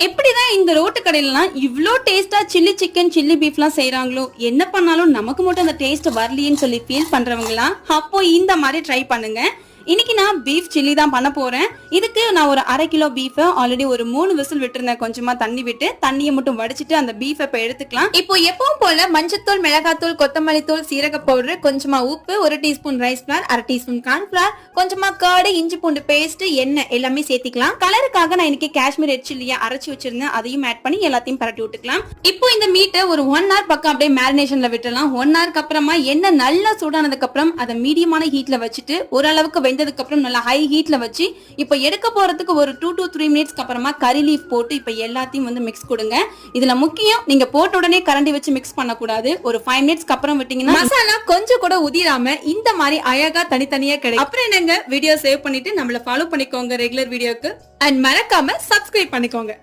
எப்படிதான் இந்த ரோட்டு கடையிலலாம் இவ்ளோ டேஸ்டா சில்லி சிக்கன் சில்லி பீஃப்லாம் செய்றாங்களோ, என்ன பண்ணாலும் நமக்கு மட்டும் அந்த டேஸ்ட் வரலையேன்னு சொல்லி ஃபீல் பண்றவங்கலாம் அப்போ இந்த மாதிரி ட்ரை பண்ணுங்க. இன்னைக்கு நான் பீஃப் சில்லி தான் பண்ண போறேன். இதுக்கு நான் ஒரு 1/2 கிலோ பீஃப ஆல்ரெடி ஒரு 3 விசில் விட்டுருந்தேன். கொஞ்சமா தண்ணி விட்டு தண்ணியை மட்டும் வடிச்சிட்டு அந்த பீஃப இப்ப எடுத்துக்கலாம். இப்போ எப்பவும் போல மஞ்சத்தூள், மிளகாத்தூள், கொத்தமல்லி தூள், சீரக பவுடர், கொஞ்சமா உப்பு, 1 teaspoon rice flower, 1/2 teaspoon cornflour, கொஞ்சமா கர்டு, இஞ்சி பூண்டு பேஸ்ட், எண்ணெய் எல்லாமே சேர்த்துக்கலாம். கலருக்காக நான் இன்னைக்கு காஷ்மீர் ரெட் சில்லியா அரைச்சு வச்சிருந்தேன். அதையும் ஆட் பண்ணி எல்லாத்தையும் பரட்டி விட்டுக்கலாம். இப்போ இந்த மீட்டை ஒரு 1 hour பக்கம் அப்படியே மேரினேஷன்ல விட்டுலாம். 1 hourக்கு அப்புறமா எண்ணெய் நல்லா சூடானதுக்கு அப்புறம் அதை மீடியமான ஹீட்ல வச்சுட்டு ஓரளவுக்கு வெந்ததுக்கு அப்புறம் நல்லா ஹை ஹீட்ல வச்சு இப்போ எடுக்க போறதுக்கு ஒரு 2 to 3 மினிட்ஸ்க்கு அப்புறமா கறி லீஃப் போட்டு இப்போ எல்லாத்தையும் வந்து மிக்ஸ் கொடுங்க. இதுல முக்கியம் நீங்க போட்ட உடனே கரண்டி வச்சு மிக்ஸ் பண்ண கூடாது. ஒரு 5 மினிட்ஸ்க்கு அப்புறம் விட்டீங்கன்னா மசாலா கொஞ்சம் கூட உதிராம இந்த மாதிரி அழகா தனித்தனியா கிடைக்கும். அப்புறம் என்னங்க, வீடியோ சேவ் பண்ணிட்டு நம்மள ஃபாலோ பண்ணிக்கோங்க ரெகுலர் வீடியோக்கு. அண்ட் மறக்காம சப்ஸ்கிரைப் பண்ணிக்கோங்க.